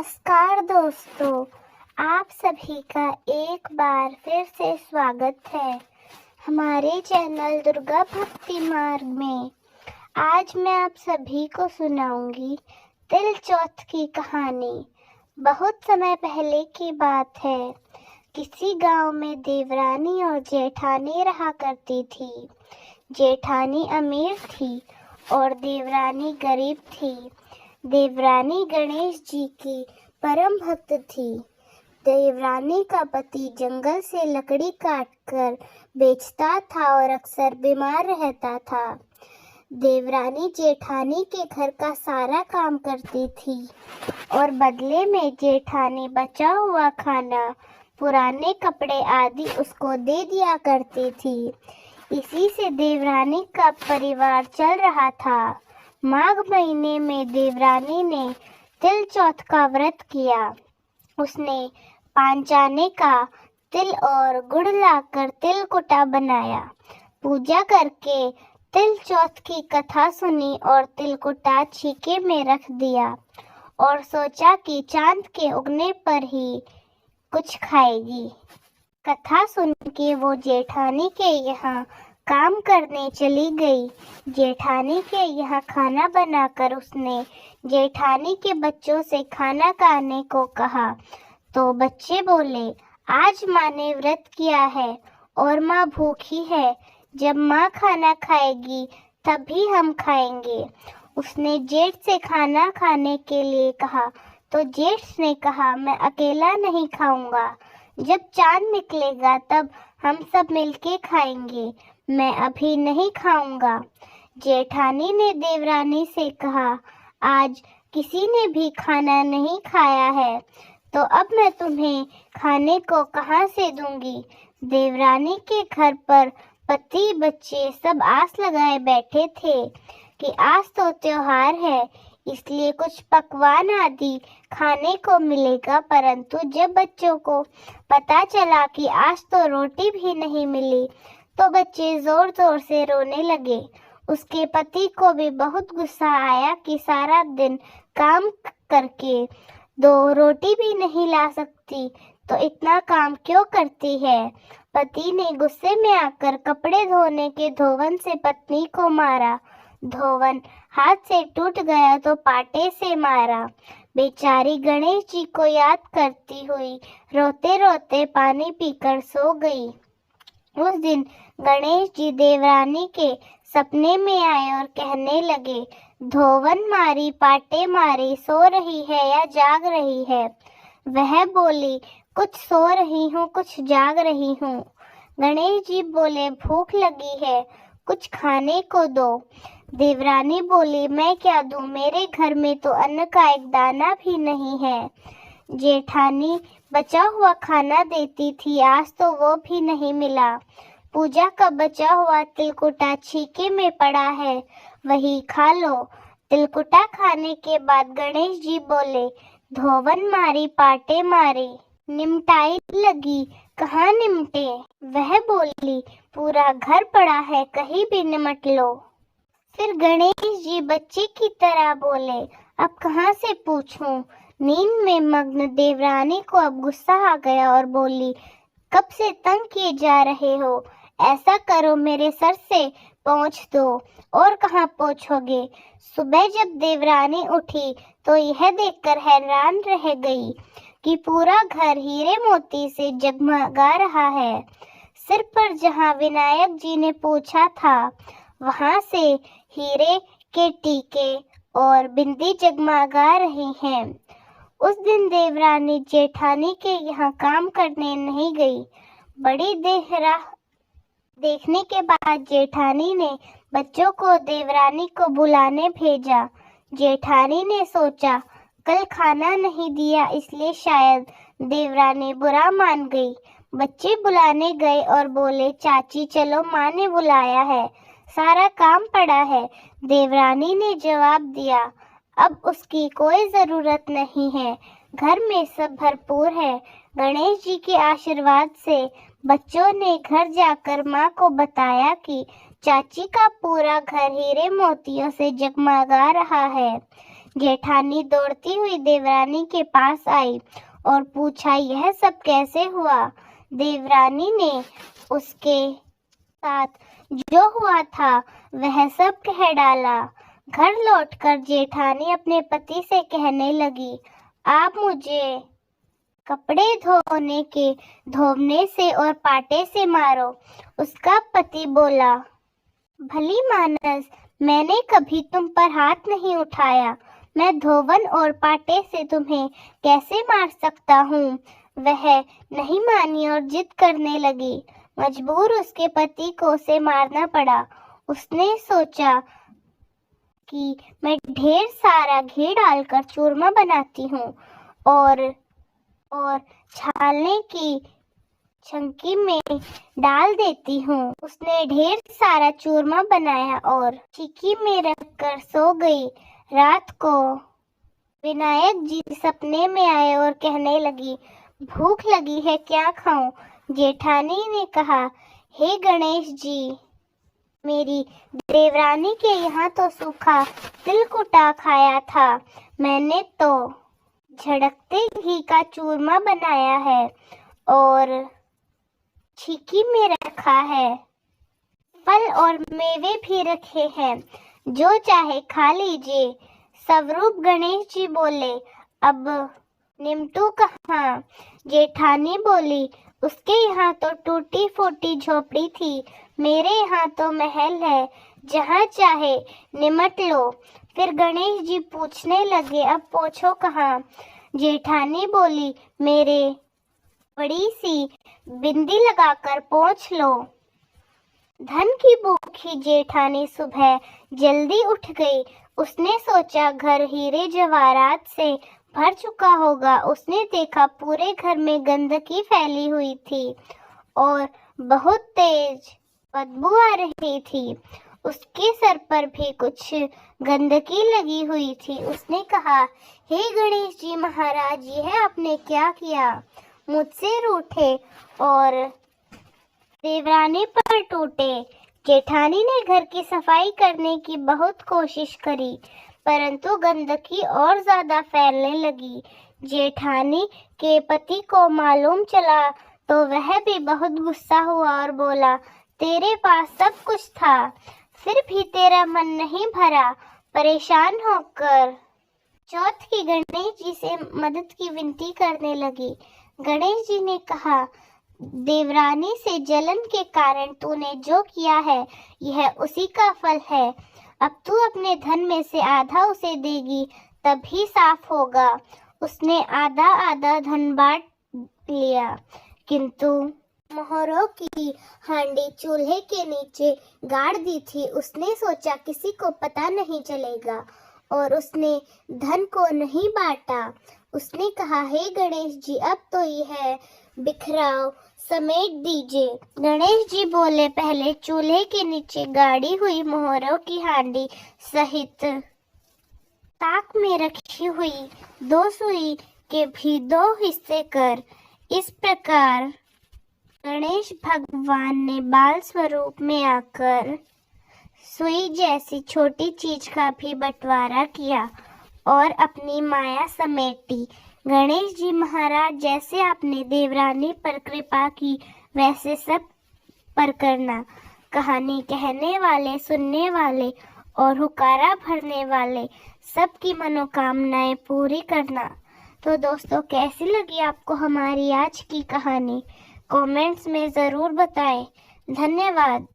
नमस्कार दोस्तों, आप सभी का एक बार फिर से स्वागत है हमारे चैनल दुर्गा भक्ति मार्ग में। आज मैं आप सभी को सुनाऊंगी तिल चौथ की कहानी। बहुत समय पहले की बात है। किसी गांव में देवरानी और जेठानी रहा करती थी। जेठानी अमीर थी और देवरानी गरीब थी। देवरानी गणेश जी की परम भक्त थी। देवरानी का पति जंगल से लकड़ी काटकर बेचता था और अक्सर बीमार रहता था। देवरानी जेठानी के घर का सारा काम करती थी और बदले में जेठानी बचा हुआ खाना, पुराने कपड़े आदि उसको दे दिया करती थी। इसी से देवरानी का परिवार चल रहा था। माघ महीने में देवरानी ने तिल चौथ का व्रत किया। उसने पांचाने का तिल और गुड़ लाकर तिलकुटा बनाया। पूजा करके तिल चौथ की कथा सुनी और तिलकुटा छीके में रख दिया और सोचा कि चांद के उगने पर ही कुछ खाएगी। कथा सुन के वो जेठानी के यहाँ काम करने चली गई। जेठानी के यहाँ खाना बनाकर उसने जेठानी के बच्चों से खाना खाने को कहा तो बच्चे बोले, आज माँ ने व्रत किया है और माँ भूखी है। जब माँ खाना खाएगी तभी हम खाएंगे। उसने जेठ से खाना खाने के लिए कहा तो जेठ ने कहा, मैं अकेला नहीं खाऊंगा। जब चांद निकलेगा तब हम सब मिलके खाएंगे। मैं अभी नहीं खाऊंगा। जेठानी ने देवरानी से कहा, आज किसी ने भी खाना नहीं खाया है तो अब मैं तुम्हें खाने को कहाँ से दूंगी। देवरानी के घर पर पति बच्चे सब आस लगाए बैठे थे कि आज तो त्योहार है, इसलिए कुछ पकवान आदि खाने को मिलेगा। परंतु जब बच्चों को पता चला कि आज तो रोटी भी नहीं मिली तो बच्चे जोर जोर से रोने लगे। उसके पति को भी बहुत गुस्सा आया कि सारा दिन काम करके दो रोटी भी नहीं ला सकती तो इतना काम क्यों करती है। पति ने गुस्से में आकर कपड़े धोने के धोवन से पत्नी को मारा। धोवन हाथ से टूट गया तो पाटे से मारा। बेचारी गणेश जी को याद करती हुई रोते रोते पानी पीकर सो गई। उस दिन गणेश जी देवरानी के सपने में आए और कहने लगे, धोवन मारी पाटे मारी, सो रही है या जाग रही है। वह बोली, कुछ सो रही हूँ कुछ जाग रही हूँ। गणेश जी बोले, भूख लगी है, कुछ खाने को दो। देवरानी बोली, मैं क्या दूं, मेरे घर में तो अन्न का एक दाना भी नहीं है। जेठानी बचा हुआ खाना देती थी, आज तो वो भी नहीं मिला। पूजा का बचा हुआ तिलकुटा छीके में पड़ा है, वही खा लो। तिलकुटा खाने के बाद गणेश जी बोले, धोवन मारी पाटे मारी, निमटाई लगी, कहाँ निमटे। वह बोली, पूरा घर पड़ा है, कहीं भी निमट लो। फिर गणेश जी बच्चे की तरह बोले, अब कहाँ से पूछूं। नींद में मग्न देवरानी को अब गुस्सा आ गया और बोली, कब से तंग किए जा रहे हो, ऐसा करो मेरे सर से पोंछ दो। और कहाँ पोंछोगे। सुबह जब देवरानी उठी तो यह देखकर हैरान रह गई कि पूरा घर हीरे मोती से जगमगा रहा है। सिर पर जहाँ विनायक जी ने पूछा था वहां से हीरे के टीके और बिंदी जगमगा रही हैं। उस दिन देवरानी जेठानी के यहाँ काम करने नहीं गई। बड़ी देर देखने के बाद जेठानी ने बच्चों को देवरानी को बुलाने भेजा। जेठानी ने सोचा, कल खाना नहीं दिया इसलिए शायद देवरानी बुरा मान गई। बच्चे बुलाने गए और बोले, चाची चलो, माँ ने बुलाया है, सारा काम पड़ा है। देवरानी ने जवाब दिया, अब उसकी कोई जरूरत नहीं है, घर में सब भरपूर है। गणेश जी के आशीर्वाद से बच्चों ने घर जाकर माँ को बताया कि चाची का पूरा घर हीरे मोतियों से जगमगा रहा है। जेठानी दौड़ती हुई देवरानी के पास आई और पूछा, यह सब कैसे हुआ? देवरानी ने उसके साथ जो हुआ था वह सब कह डाला। घर लौटकर जेठानी अपने पति से कहने लगी, आप मुझे कपड़े धोने से और पाटे से मारो। उसका पति बोला, भली मानस, मैंने कभी तुम पर हाथ नहीं उठाया। मैं धोवन और पाटे से तुम्हें कैसे मार सकता हूँ? वह नहीं मानी और जिद करने लगी। मजबूर उसके पति को उसे मारना पड़ा। उसने सोचा कि मैं ढेर सारा घी डालकर चूरमा बनाती हूँ और छालने की छंकी में डाल देती हूँ। उसने ढेर सारा चूरमा बनाया और छिकी में रखकर सो गई। रात को विनायक जी सपने में आए और कहने लगी, भूख लगी है, क्या खाऊं? जेठानी ने कहा, हे गणेश जी, मेरी देवरानी के यहाँ तो सूखा तिलकुटा खाया था। मैंने तो झड़कते घी का चूरमा बनाया है और छिकी में रखा है। फल और मेवे भी रखे हैं, जो चाहे खा लीजिए। स्वरूप गणेश जी बोले, अब निमटू कहाँ? जेठानी बोली, उसके यहाँ तो टूटी फूटी झोपड़ी थी, मेरे यहाँ तो महल है, जहाँ चाहे निमट लो। फिर गणेश जी पूछने लगे, अब पूछो कहाँ? जेठानी बोली, मेरे बड़ी सी बिंदी लगाकर पोंछ लो। धन की भूखी जेठानी सुबह जल्दी उठ गई। उसने सोचा घर हीरे जवाहरात से भर चुका होगा। उसने देखा पूरे घर में गंदगी फैली हुई थी और बहुत तेज बदबू आ रही थी। उसके सर पर भी कुछ गंदगी लगी हुई थी। उसने कहा, हे गणेश जी महाराज, यह आपने क्या किया? मुझसे रूठे और देवरानी पर टूटे। जेठानी ने घर की सफाई करने की बहुत कोशिश करी, परंतु गंदगी और ज्यादा फैलने लगी। जेठानी के पति को मालूम चला तो वह भी बहुत गुस्सा हुआ और बोला, तेरे पास सब कुछ था, फिर भी तेरा मन नहीं भरा। परेशान होकर चौथ की गणेश जी से मदद की विनती करने लगी। गणेश जी ने कहा, देवरानी से जलन के कारण तूने जो किया है यह उसी का फल है। अब तू अपने धन में से आधा उसे देगी तभी साफ होगा। उसने आधा आधा धन बांट लिया, किंतु मोहरों की हांडी चूल्हे के नीचे गाड़ दी थी। उसने सोचा किसी को पता नहीं चलेगा और उसने धन को नहीं बांटा। उसने कहा, हे गणेश जी, अब तो यह बिखराव समेट दीजिए। गणेश जी बोले, पहले चूल्हे के नीचे गाड़ी हुई मोहरों की हांडी सहित ताक में रखी हुई 2 सुई के भी 2 हिस्से कर। इस प्रकार गणेश भगवान ने बाल स्वरूप में आकर सुई जैसी छोटी चीज का भी बंटवारा किया और अपनी माया समेटी। गणेश जी महाराज, जैसे आपने देवरानी पर कृपा की वैसे सब पर करना। कहानी कहने वाले, सुनने वाले और हुकारा भरने वाले सबकी मनोकामनाएं पूरी करना। तो दोस्तों, कैसी लगी आपको हमारी आज की कहानी? कमेंट्स में ज़रूर बताएं। धन्यवाद।